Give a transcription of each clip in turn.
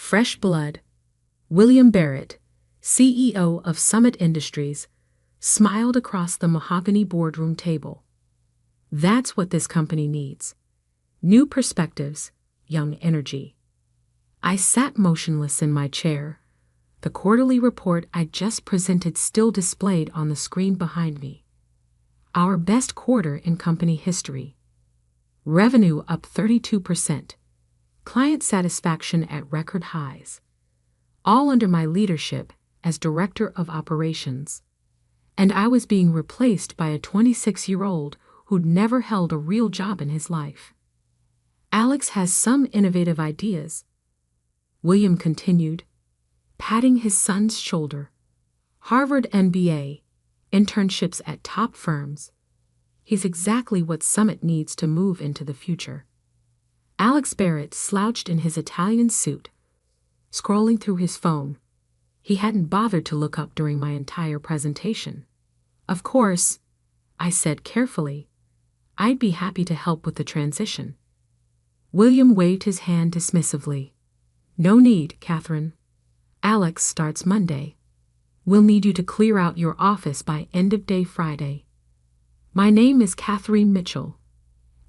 Fresh blood. William Barrett, CEO of Summit Industries, smiled across the mahogany boardroom table. That's what this company needs. New perspectives, young energy. I sat motionless in my chair, the quarterly report I just presented still displayed on the screen behind me. Our best quarter in company history. Revenue up 32%. Client satisfaction at record highs. All under my leadership as Director of Operations. And I was being replaced by a 26-year-old who'd never held a real job in his life. Alex has some innovative ideas, William continued, patting his son's shoulder. Harvard MBA, internships at top firms. He's exactly what Summit needs to move into the future. Alex Barrett slouched in his Italian suit, scrolling through his phone. He hadn't bothered to look up during my entire presentation. Of course, I said carefully, I'd be happy to help with the transition. William waved his hand dismissively. No need, Catherine. Alex starts Monday. We'll need you to clear out your office by end of day Friday. My name is Catherine Mitchell,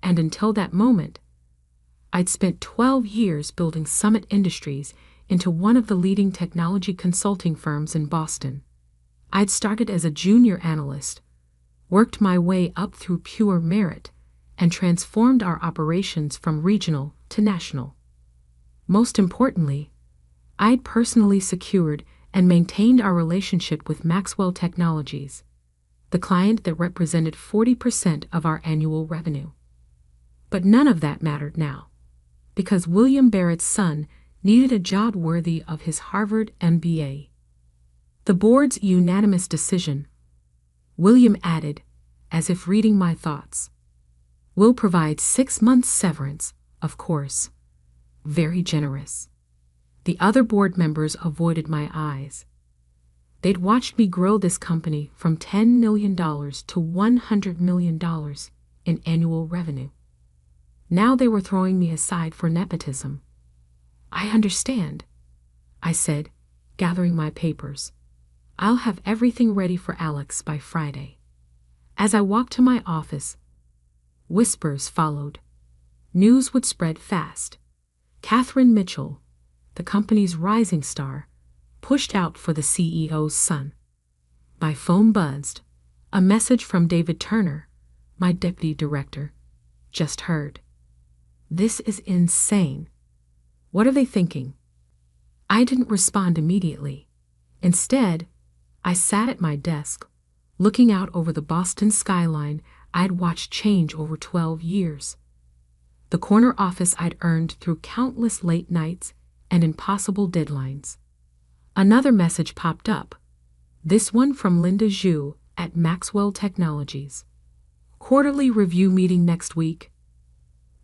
and until that moment, I'd spent 12 years building Summit Industries into one of the leading technology consulting firms in Boston. I'd started as a junior analyst, worked my way up through pure merit, and transformed our operations from regional to national. Most importantly, I'd personally secured and maintained our relationship with Maxwell Technologies, the client that represented 40% of our annual revenue. But none of that mattered now, because William Barrett's son needed a job worthy of his Harvard MBA. The board's unanimous decision, William added, as if reading my thoughts, will provide 6 months severance, of course. Very generous. The other board members avoided my eyes. They'd watched me grow this company from $10 million to $100 million in annual revenue. Now they were throwing me aside for nepotism. I understand, I said, gathering my papers. I'll have everything ready for Alex by Friday. As I walked to my office, whispers followed. News would spread fast. Catherine Mitchell, the company's rising star, pushed out for the CEO's son. My phone buzzed. A message from David Turner, my deputy director. Just heard. This is insane. What are they thinking? I didn't respond immediately. Instead, I sat at my desk, looking out over the Boston skyline I'd watched change over 12 years. The corner office I'd earned through countless late nights and impossible deadlines. Another message popped up, this one from Linda Zhu at Maxwell Technologies. Quarterly review meeting next week.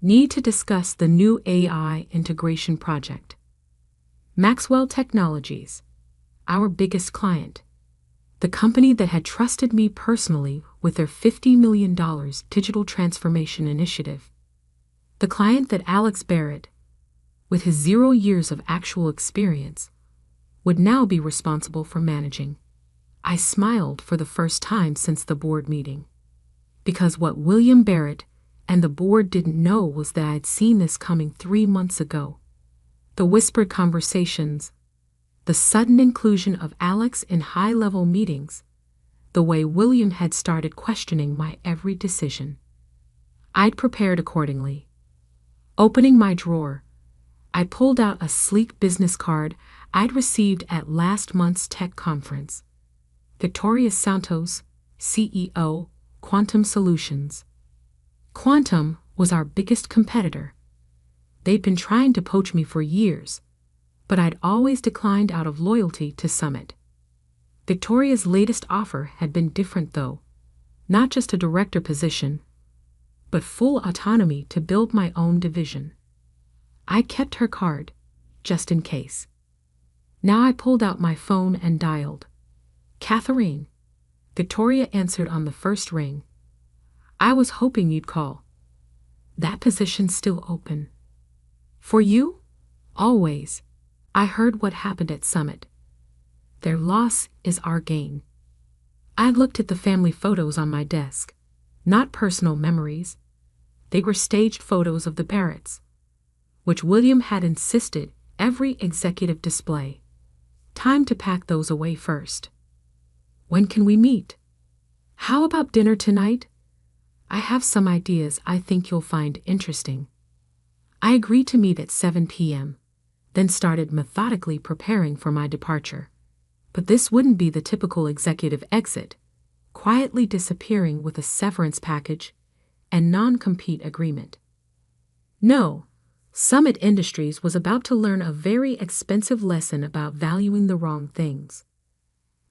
Need to discuss the new AI integration project. Maxwell Technologies, our biggest client. The company that had trusted me personally with their $50 million digital transformation initiative. The client that Alex Barrett, with his 0 years of actual experience, would now be responsible for managing. I smiled for the first time since the board meeting. Because what William Barrett and the board didn't know was that I'd seen this coming 3 months ago. The whispered conversations, the sudden inclusion of Alex in high-level meetings, the way William had started questioning my every decision. I'd prepared accordingly. Opening my drawer, I pulled out a sleek business card I'd received at last month's tech conference. Victoria Santos, CEO, Quantum Solutions. Quantum was our biggest competitor. They'd been trying to poach me for years, but I'd always declined out of loyalty to Summit. Victoria's latest offer had been different though, not just a director position, but full autonomy to build my own division. I kept her card, just in case. Now I pulled out my phone and dialed. Catherine. Victoria answered on the first ring. I was hoping you'd call. That position's still open. For you? Always. I heard what happened at Summit. Their loss is our gain. I looked at the family photos on my desk. Not personal memories. They were staged photos of the Barretts, which William had insisted every executive display. Time to pack those away first. When can we meet? How about dinner tonight? I have some ideas I think you'll find interesting. I agreed to meet at 7 p.m., then started methodically preparing for my departure. But this wouldn't be the typical executive exit, quietly disappearing with a severance package and non-compete agreement. No, Summit Industries was about to learn a very expensive lesson about valuing the wrong things.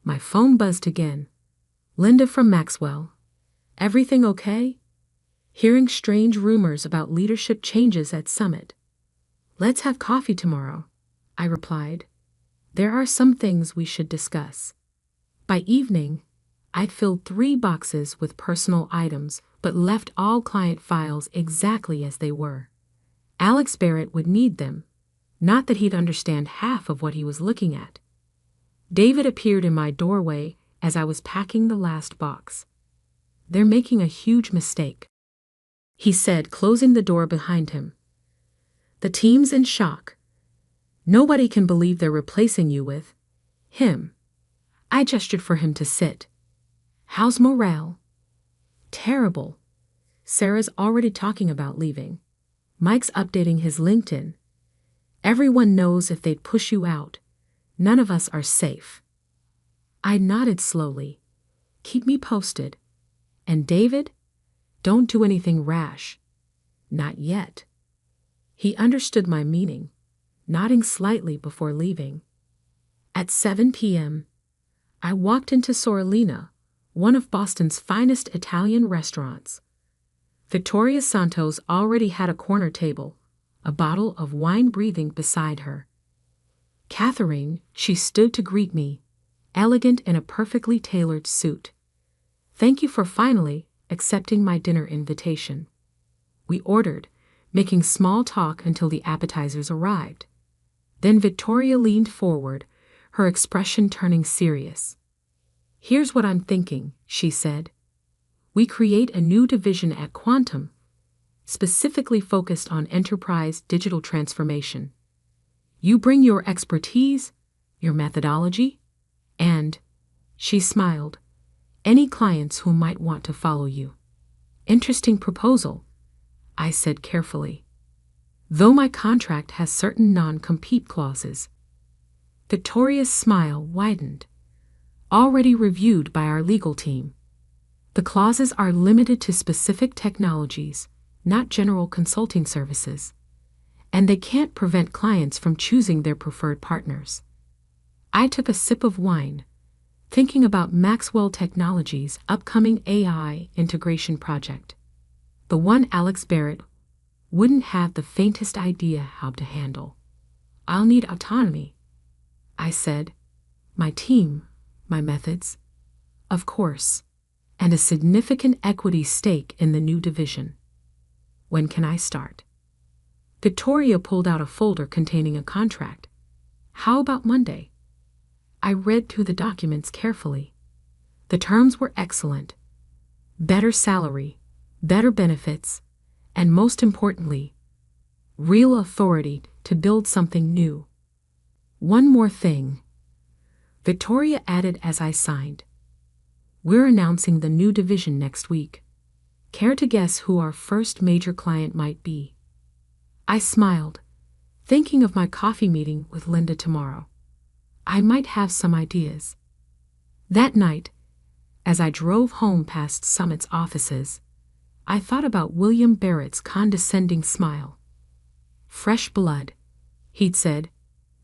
My phone buzzed again. Linda from Maxwell. Everything okay? Hearing strange rumors about leadership changes at Summit. Let's have coffee tomorrow, I replied. There are some things we should discuss. By evening, I'd filled 3 boxes with personal items but left all client files exactly as they were. Alex Barrett would need them, not that he'd understand half of what he was looking at. David appeared in my doorway as I was packing the last box. They're making a huge mistake, he said, closing the door behind him. The team's in shock. Nobody can believe they're replacing you with him. I gestured for him to sit. How's morale? Terrible. Sarah's already talking about leaving. Mike's updating his LinkedIn. Everyone knows if they'd push you out, none of us are safe. I nodded slowly. Keep me posted. And David? Don't do anything rash. Not yet. He understood my meaning, nodding slightly before leaving. At 7 p.m., I walked into Sorellina, one of Boston's finest Italian restaurants. Victoria Santos already had a corner table, a bottle of wine breathing beside her. Catherine, she stood to greet me, elegant in a perfectly tailored suit. Thank you for finally accepting my dinner invitation. We ordered, making small talk until the appetizers arrived. Then Victoria leaned forward, her expression turning serious. Here's what I'm thinking, she said. We create a new division at Quantum, specifically focused on enterprise digital transformation. You bring your expertise, your methodology, and, she smiled, any clients who might want to follow you. Interesting proposal, I said carefully. Though my contract has certain non-compete clauses. Victoria's smile widened. Already reviewed by our legal team. The clauses are limited to specific technologies, not general consulting services. And they can't prevent clients from choosing their preferred partners. I took a sip of wine, thinking about Maxwell Technologies' upcoming AI integration project. The one Alex Barrett wouldn't have the faintest idea how to handle. I'll need autonomy, I said. My team, my methods, of course, and a significant equity stake in the new division. When can I start? Victoria pulled out a folder containing a contract. How about Monday? I read through the documents carefully. The terms were excellent. Better salary, better benefits, and most importantly, real authority to build something new. One more thing, Victoria added as I signed. We're announcing the new division next week. Care to guess who our first major client might be? I smiled, thinking of my coffee meeting with Linda tomorrow. I might have some ideas. That night, as I drove home past Summit's offices, I thought about William Barrett's condescending smile. Fresh blood, he'd said,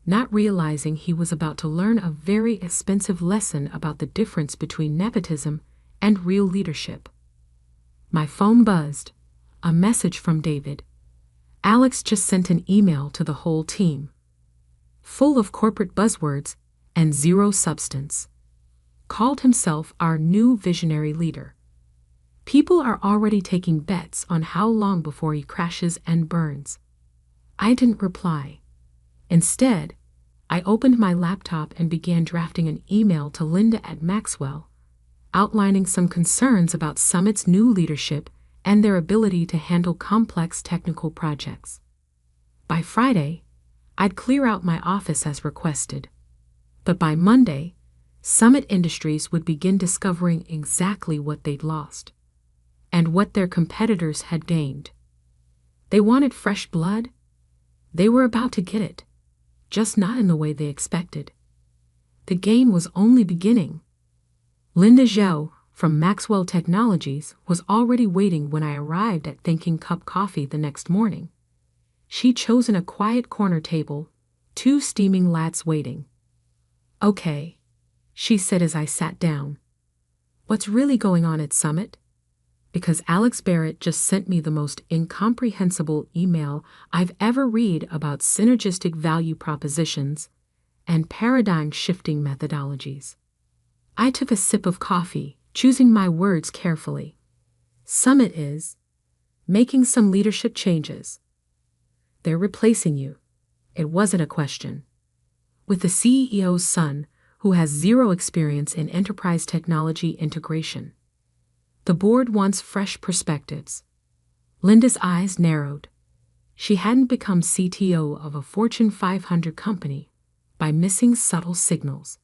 not realizing he was about to learn a very expensive lesson about the difference between nepotism and real leadership. My phone buzzed, a message from David. Alex just sent an email to the whole team, full of corporate buzzwords and zero substance. Called himself our new visionary leader. People are already taking bets on how long before he crashes and burns. I didn't reply. Instead, I opened my laptop and began drafting an email to Linda at Maxwell, outlining some concerns about Summit's new leadership and their ability to handle complex technical projects. By Friday, I'd clear out my office as requested. But by Monday, Summit Industries would begin discovering exactly what they'd lost and what their competitors had gained. They wanted fresh blood. They were about to get it, just not in the way they expected. The game was only beginning. Linda Zhao from Maxwell Technologies was already waiting when I arrived at Thinking Cup Coffee the next morning. She'd chosen a quiet corner table, 2 steaming lattes waiting. "Okay," she said as I sat down. "What's really going on at Summit?" Because Alex Barrett just sent me the most incomprehensible email I've ever read about synergistic value propositions and paradigm-shifting methodologies. I took a sip of coffee, choosing my words carefully. Summit is making some leadership changes. They're replacing you. It wasn't a question. With the CEO's son, who has 0 experience in enterprise technology integration. The board wants fresh perspectives. Linda's eyes narrowed. She hadn't become CTO of a Fortune 500 company by missing subtle signals.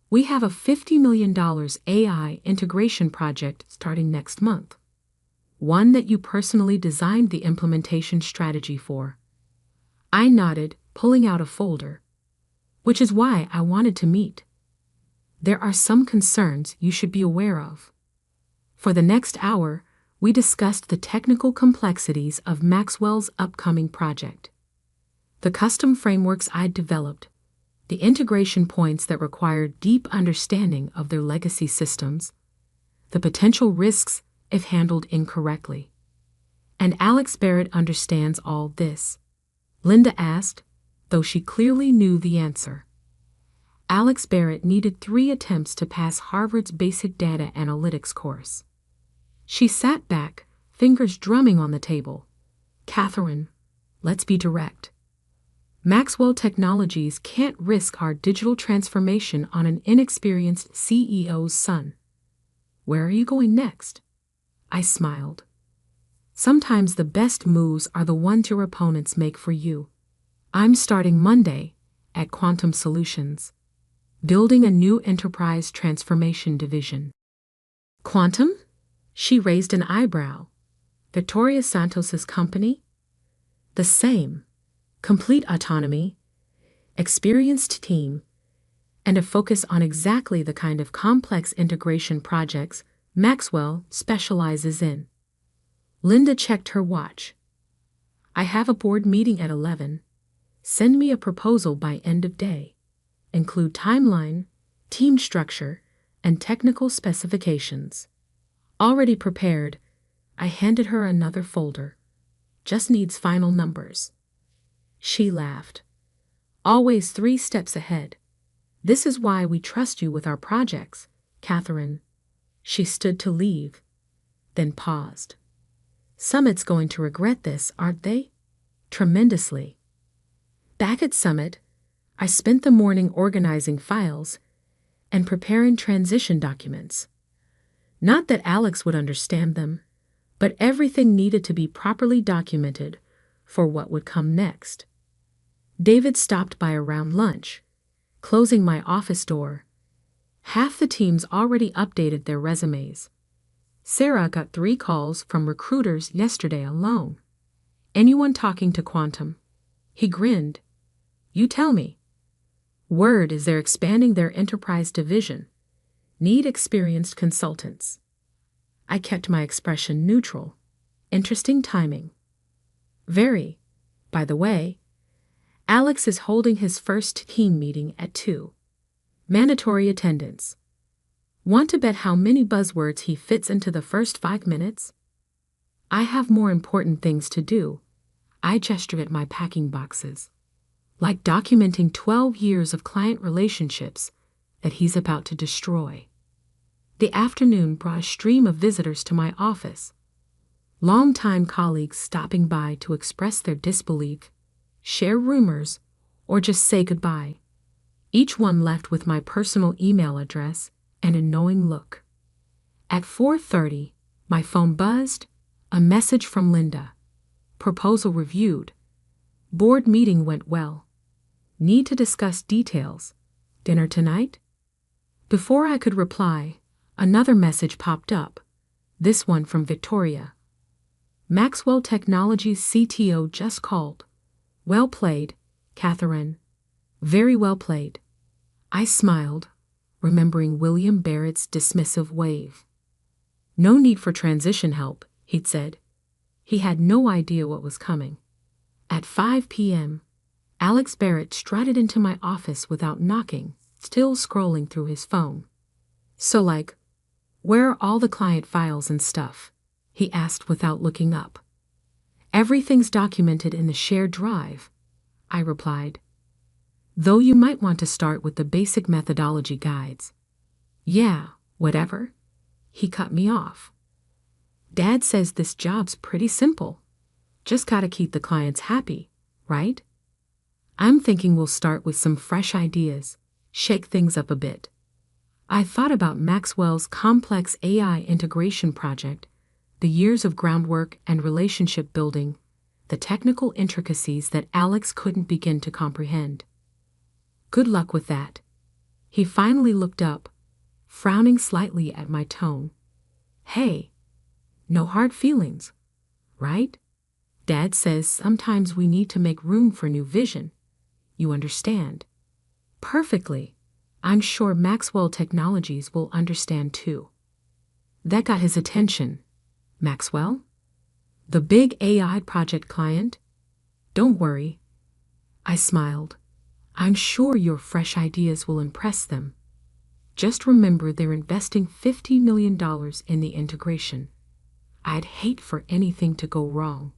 "We have a $50 million AI integration project starting next month. One that you personally designed the implementation strategy for." I nodded, pulling out a folder. "Which is why I wanted to meet. There are some concerns you should be aware of." For the next hour, we discussed the technical complexities of Maxwell's upcoming project. The custom frameworks I'd developed, the integration points that required deep understanding of their legacy systems, the potential risks if handled incorrectly. "And Alex Barrett understands all this?" Linda asked, though she clearly knew the answer. Alex Barrett needed 3 attempts to pass Harvard's basic data analytics course. She sat back, fingers drumming on the table. "Catherine, let's be direct. Maxwell Technologies can't risk our digital transformation on an inexperienced CEO's son. Where are you going next?" I smiled. "Sometimes the best moves are the ones your opponents make for you. I'm starting Monday at Quantum Solutions, building a new enterprise transformation division." "Quantum?" She raised an eyebrow. "Victoria Santos's company?" "The same. Complete autonomy, experienced team, and a focus on exactly the kind of complex integration projects Maxwell specializes in." Linda checked her watch. "I have a board meeting at 11. Send me a proposal by end of day. Include timeline, team structure, and technical specifications." Already prepared, I handed her another folder. "Just needs final numbers." She laughed. "Always 3 steps ahead. This is why we trust you with our projects, Catherine." She stood to leave, then paused. "Summit's going to regret this, aren't they?" "Tremendously." Back at Summit, I spent the morning organizing files and preparing transition documents. Not that Alex would understand them, but everything needed to be properly documented for what would come next. David stopped by around lunch, closing my office door. Half the teams already updated their resumes. Sarah got 3 calls from recruiters yesterday alone. "Anyone talking to Quantum?" He grinned. "You tell me." "Word is they're expanding their enterprise division. Need experienced consultants." I kept my expression neutral. Interesting timing. "Very. By the way, Alex is holding his first team meeting at 2. Mandatory attendance. Want to bet how many buzzwords he fits into the first 5 minutes?" "I have more important things to do." I gestured at my packing boxes. "Like documenting 12 years of client relationships that he's about to destroy." The afternoon brought a stream of visitors to my office. Longtime colleagues stopping by to express their disbelief, share rumors, or just say goodbye. each one left with my personal email address and a knowing look. At 4:30, my phone buzzed, a message from Linda. Proposal reviewed. Board meeting went well. Need to discuss details. Dinner tonight? Before I could reply, another message popped up, this one from Victoria. Maxwell Technologies CTO just called. Well played, Catherine. Very well played. I smiled, remembering William Barrett's dismissive wave. No need for transition help, he'd said. He had no idea what was coming. At 5 p.m., Alex Barrett strutted into my office without knocking, still scrolling through his phone. So where are all the client files and stuff? He asked without looking up. Everything's documented in the shared drive, I replied. Though you might want to start with the basic methodology guides. Yeah, whatever. He cut me off. Dad says this job's pretty simple. Just gotta keep the clients happy, right? I'm thinking we'll start with some fresh ideas, shake things up a bit. I thought about Maxwell's complex AI integration project, the years of groundwork and relationship building, the technical intricacies that Alex couldn't begin to comprehend. Good luck with that. He finally looked up, frowning slightly at my tone. Hey, no hard feelings, right? Dad says sometimes we need to make room for new vision. You understand? Perfectly. I'm sure Maxwell Technologies will understand too. That got his attention. Maxwell? The big AI project client? Don't worry. I smiled. I'm sure your fresh ideas will impress them. Just remember they're investing $50 million in the integration. I'd hate for anything to go wrong.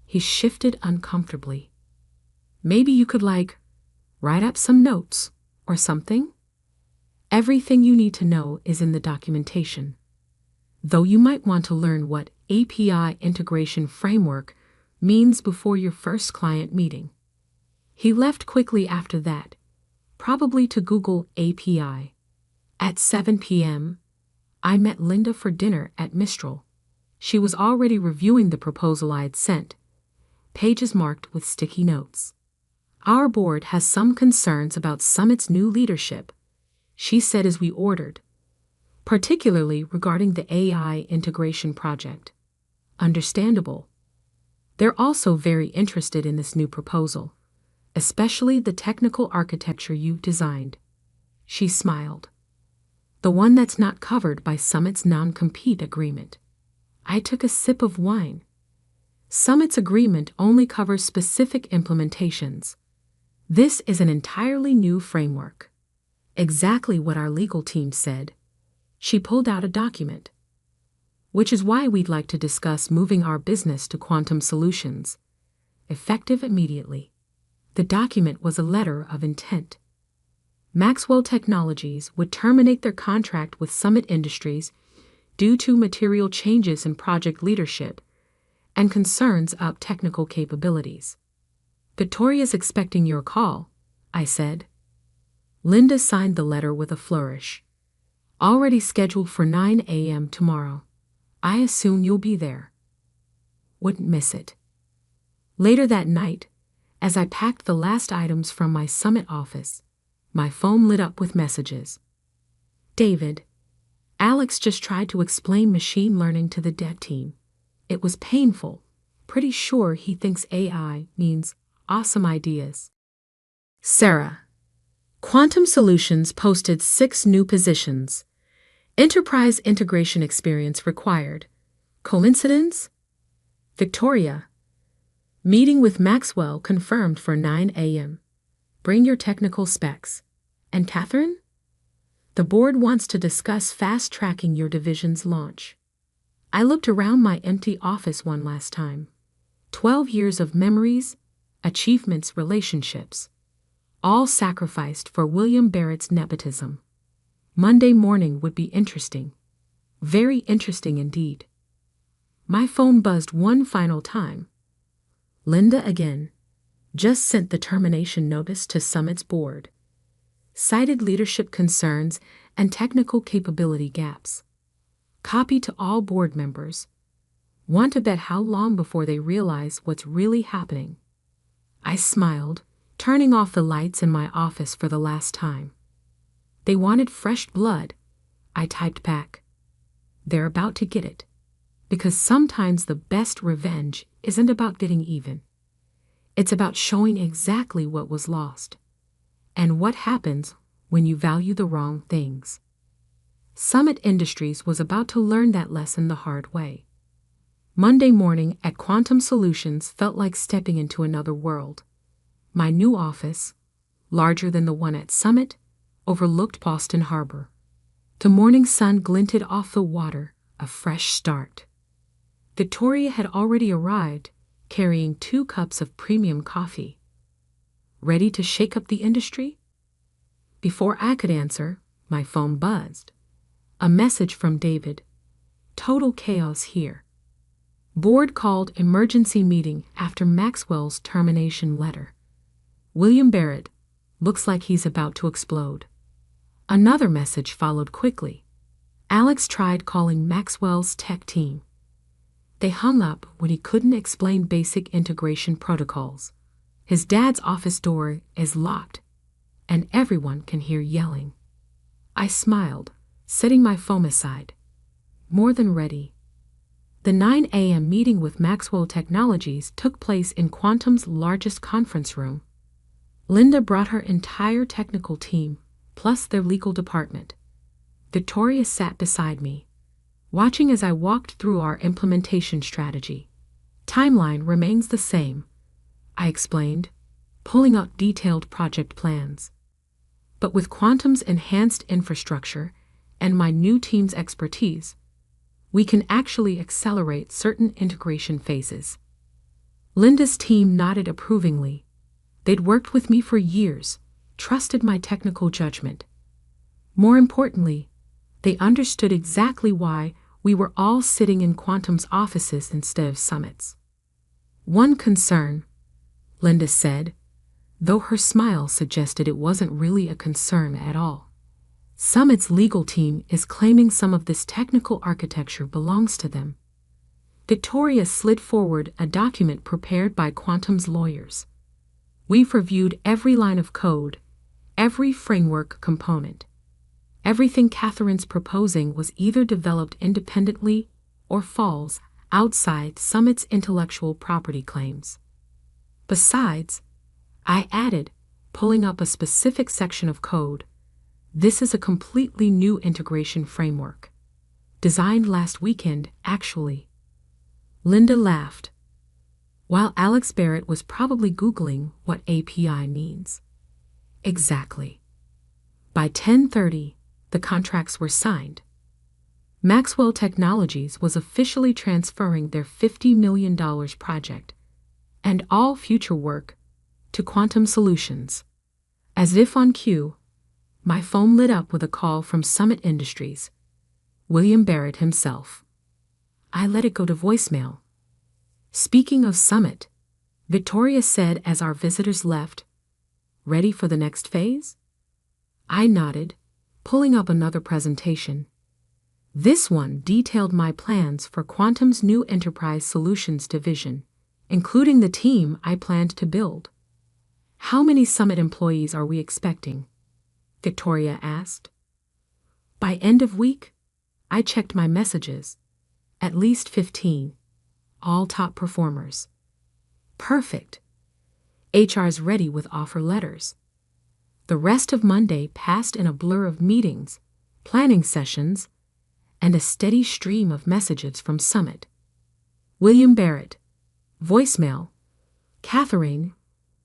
He shifted uncomfortably. Maybe you could write up some notes or something? Everything you need to know is in the documentation. Though you might want to learn what API integration framework means before your first client meeting. He left quickly after that, probably to Google API. At 7 p.m., I met Linda for dinner at Mistral. She was already reviewing the proposal I'd sent, pages marked with sticky notes. Our board has some concerns about Summit's new leadership, she said as we ordered, particularly regarding the AI integration project. Understandable. They're also very interested in this new proposal, especially the technical architecture you've designed. She smiled. The one that's not covered by Summit's non-compete agreement. I took a sip of wine. Summit's agreement only covers specific implementations. This is an entirely new framework. Exactly what our legal team said. She pulled out a document. Which is why we'd like to discuss moving our business to Quantum Solutions. Effective immediately. The document was a letter of intent. Maxwell Technologies would terminate their contract with Summit Industries due to material changes in project leadership and concerns about technical capabilities. Victoria's expecting your call, I said. Linda signed the letter with a flourish. Already scheduled for 9 a.m. tomorrow. I assume you'll be there. Wouldn't miss it. Later that night, as I packed the last items from my Summit office, my phone lit up with messages. David, Alex just tried to explain machine learning to the dev team. It was painful. Pretty sure he thinks AI means awesome ideas. Sarah, Quantum Solutions posted 6 new positions. Enterprise integration experience required. Coincidence? Victoria, meeting with Maxwell confirmed for 9 a.m. Bring your technical specs. And Catherine? The board wants to discuss fast-tracking your division's launch. I looked around my empty office one last time. 12 years of memories, achievements, relationships. All sacrificed for William Barrett's nepotism. Monday morning would be interesting. Very interesting indeed. My phone buzzed one final time. Linda again. Just sent the termination notice to Summit's board. cited leadership concerns and technical capability gaps. Copy to all board members. Want to bet how long before they realize what's really happening? I smiled, turning off the lights in my office for the last time. They wanted fresh blood. I typed back. They're about to get it. Because sometimes the best revenge isn't about getting even. It's about showing exactly what was lost. And what happens when you value the wrong things. Summit Industries was about to learn that lesson the hard way. Monday morning at Quantum Solutions felt like stepping into another world. My new office, larger than the one at Summit, overlooked Boston Harbor. The morning sun glinted off the water, a fresh start. Victoria had already arrived, carrying 2 cups of premium coffee. Ready to shake up the industry? Before I could answer, my phone buzzed. A message from David. Total chaos here. Board called emergency meeting after Maxwell's termination letter. William Barrett looks like he's about to explode. Another message followed quickly. Alex tried calling Maxwell's tech team. They hung up when he couldn't explain basic integration protocols. His dad's office door is locked, and everyone can hear yelling. I smiled, setting my phone aside. More than ready. The 9 a.m. meeting with Maxwell Technologies took place in Quantum's largest conference room. Linda brought her entire technical team, plus their legal department. Victoria sat beside me, watching as I walked through our implementation strategy. Timeline remains the same, I explained, pulling out detailed project plans. But with Quantum's enhanced infrastructure and my new team's expertise, we can actually accelerate certain integration phases. Linda's team nodded approvingly. They'd worked with me for years, trusted my technical judgment. More importantly, they understood exactly why we were all sitting in Quantum's offices instead of Summit's. One concern, Linda said, though her smile suggested it wasn't really a concern at all. Summit's legal team is claiming some of this technical architecture belongs to them. Victoria slid forward a document prepared by Quantum's lawyers. We've reviewed every line of code, every framework component. Everything Catherine's proposing was either developed independently or falls outside Summit's intellectual property claims. Besides, I added, pulling up a specific section of code, this is a completely new integration framework. Designed last weekend, actually. Linda laughed. While Alex Barrett was probably Googling what API means. Exactly. By 10:30, the contracts were signed. Maxwell Technologies was officially transferring their $50 million project and all future work to Quantum Solutions. As if on cue, my phone lit up with a call from Summit Industries, William Barrett himself. I let it go to voicemail. Speaking of Summit, Victoria said as our visitors left, ready for the next phase? I nodded, pulling up another presentation. This one detailed my plans for Quantum's new Enterprise Solutions division, including the team I planned to build. How many Summit employees are we expecting? Victoria asked. By end of week, I checked my messages. At least 15. All top performers. Perfect. HR's ready with offer letters. The rest of Monday passed in a blur of meetings, planning sessions, and a steady stream of messages from Summit. William Barrett. Voicemail. Catherine,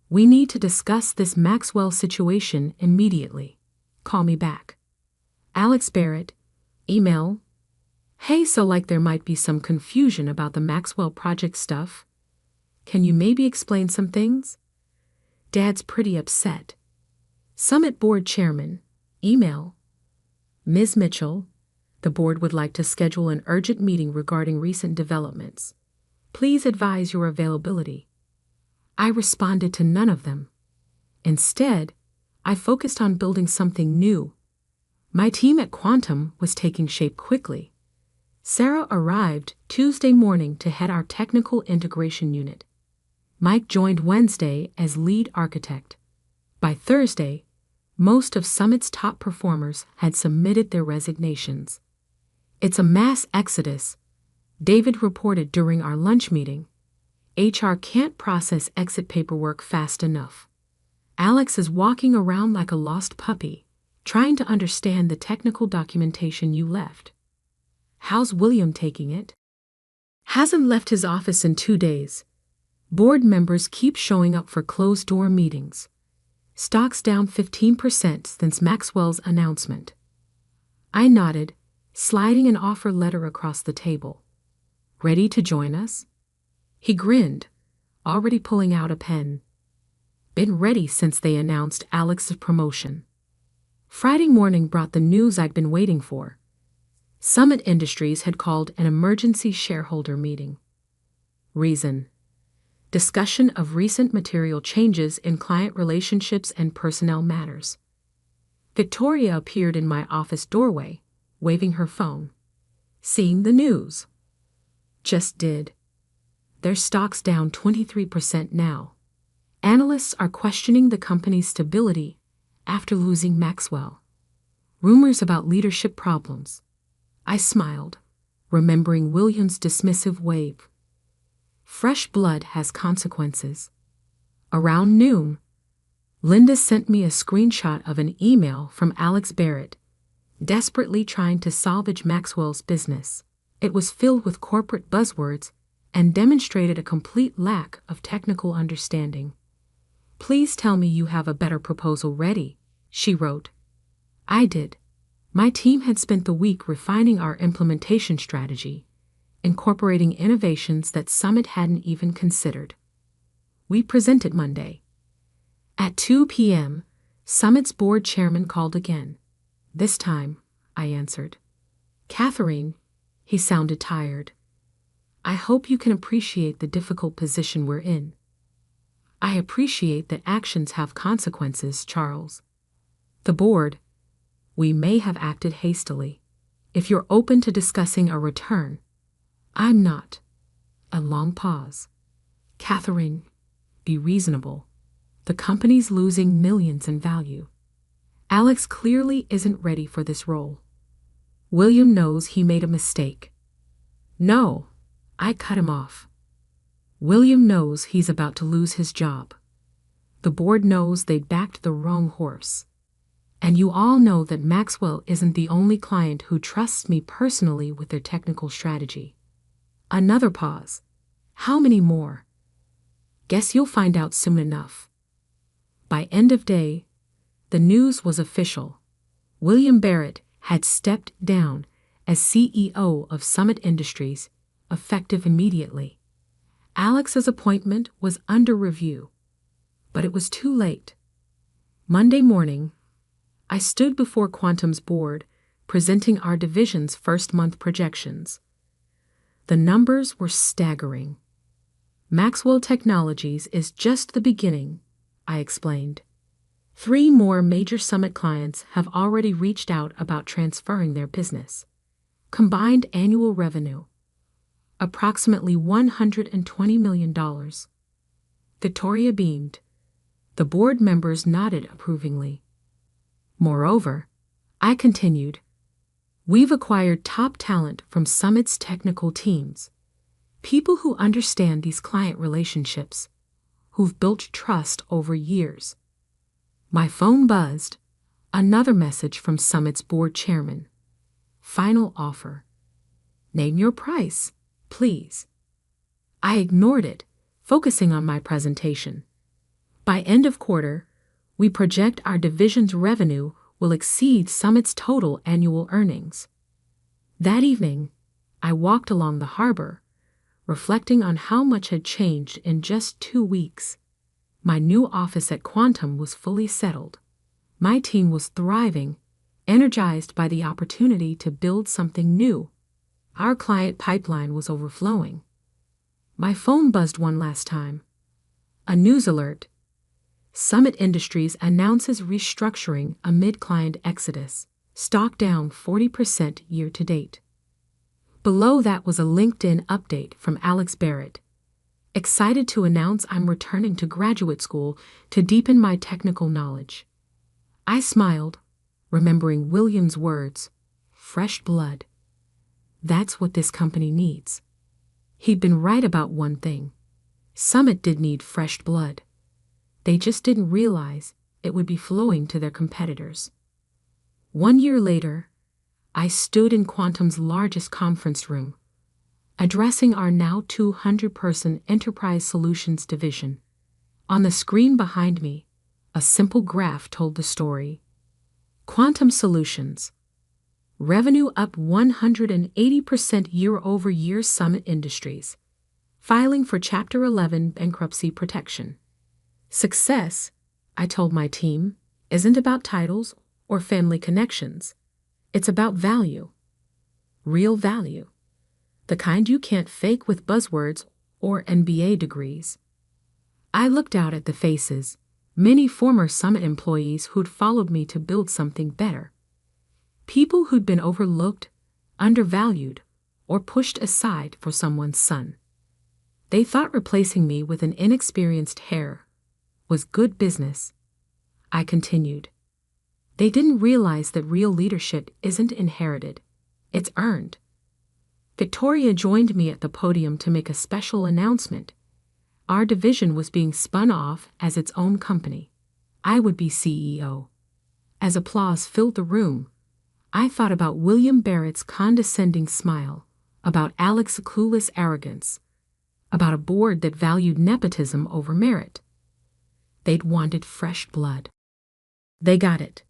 we need to discuss this Maxwell situation immediately. Call me back. Alex Barrett. Email. Hey, so like there might be some confusion about the Maxwell project stuff. Can you maybe explain some things? Dad's pretty upset. Summit Board Chairman. Email. Ms. Mitchell, the board would like to schedule an urgent meeting regarding recent developments. Please advise your availability. I responded to none of them. Instead, I focused on building something new. My team at Quantum was taking shape quickly. Sarah arrived Tuesday morning to head our technical integration unit. Mike joined Wednesday as lead architect. By Thursday, most of Summit's top performers had submitted their resignations. It's a mass exodus, David reported during our lunch meeting. HR can't process exit paperwork fast enough. Alex is walking around like a lost puppy, trying to understand the technical documentation you left. How's William taking it? Hasn't left his office in 2 days. Board members keep showing up for closed-door meetings. Stocks down 15% since Maxwell's announcement. I nodded, sliding an offer letter across the table. Ready to join us? He grinned, already pulling out a pen. Been ready since they announced Alex's promotion. Friday morning brought the news I'd been waiting for. Summit Industries had called an emergency shareholder meeting. Reason: discussion of recent material changes in client relationships and personnel matters. Victoria appeared in my office doorway, waving her phone. Seeing the news? Just did. Their stock's down 23% now. Analysts are questioning the company's stability after losing Maxwell. Rumors about leadership problems. I smiled, remembering William's dismissive wave. Fresh blood has consequences. Around noon, Linda sent me a screenshot of an email from Alex Barrett, desperately trying to salvage Maxwell's business. It was filled with corporate buzzwords and demonstrated a complete lack of technical understanding. Please tell me you have a better proposal ready, she wrote. I did. My team had spent the week refining our implementation strategy, incorporating innovations that Summit hadn't even considered. We presented Monday. At 2 p.m., Summit's board chairman called again. This time, I answered. Catherine, he sounded tired. I hope you can appreciate the difficult position we're in. I appreciate that actions have consequences, Charles. The board, we may have acted hastily. If you're open to discussing a return, I'm not. A long pause. Catherine, be reasonable. The company's losing millions in value. Alex clearly isn't ready for this role. William knows he made a mistake. No, I cut him off. William knows he's about to lose his job. The board knows they backed the wrong horse. And you all know that Maxwell isn't the only client who trusts me personally with their technical strategy. Another pause. How many more? Guess you'll find out soon enough. By end of day, the news was official. William Barrett had stepped down as CEO of Summit Industries, effective immediately. Alex's appointment was under review, but it was too late. Monday morning, I stood before Quantum's board, presenting our division's first-month projections. The numbers were staggering. Maxwell Technologies is just the beginning, I explained. 3 more major Summit clients have already reached out about transferring their business. Combined annual revenue, approximately $120 million. Victoria beamed. The board members nodded approvingly. Moreover, I continued, we've acquired top talent from Summit's technical teams, people who understand these client relationships, who've built trust over years. My phone buzzed. Another message from Summit's board chairman. Final offer. Name your price, please. I ignored it, focusing on my presentation. By end of quarter, we project our division's revenue will exceed Summit's total annual earnings. That evening, I walked along the harbor, reflecting on how much had changed in just 2 weeks. My new office at Quantum was fully settled. My team was thriving, energized by the opportunity to build something new. Our client pipeline was overflowing. My phone buzzed one last time. A news alert. Summit Industries announces restructuring amid client exodus, stock down 40% year to date. Below that was a LinkedIn update from Alex Barrett. Excited to announce I'm returning to graduate school to deepen my technical knowledge. I smiled, remembering William's words, fresh blood. That's what this company needs. He'd been right about one thing. Summit did need fresh blood. They just didn't realize it would be flowing to their competitors. 1 year later, I stood in Quantum's largest conference room, addressing our now 200-person Enterprise Solutions division. On the screen behind me, a simple graph told the story. Quantum Solutions. Revenue up 180% year-over-year. Summit Industries. Filing for Chapter 11 bankruptcy protection. Success, I told my team, isn't about titles or family connections. It's about value. Real value. The kind you can't fake with buzzwords or MBA degrees. I looked out at the faces, many former Summit employees who'd followed me to build something better. People who'd been overlooked, undervalued, or pushed aside for someone's son. They thought replacing me with an inexperienced heir was good business. I continued. They didn't realize that real leadership isn't inherited, it's earned. Victoria joined me at the podium to make a special announcement. Our division was being spun off as its own company. I would be CEO. As applause filled the room, I thought about William Barrett's condescending smile, about Alex's clueless arrogance, about a board that valued nepotism over merit. They'd wanted fresh blood. They got it.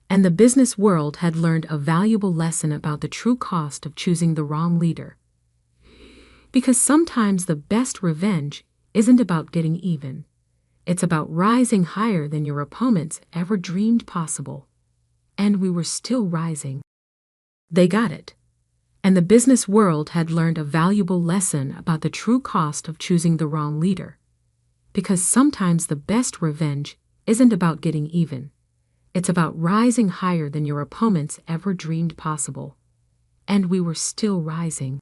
And the business world had learned a valuable lesson about the true cost of choosing the wrong leader. Because sometimes the best revenge isn't about getting even. It's about rising higher than your opponents ever dreamed possible. And we were still rising. They got it. And the business world had learned a valuable lesson about the true cost of choosing the wrong leader. Because sometimes the best revenge isn't about getting even. It's about rising higher than your opponents ever dreamed possible. And we were still rising.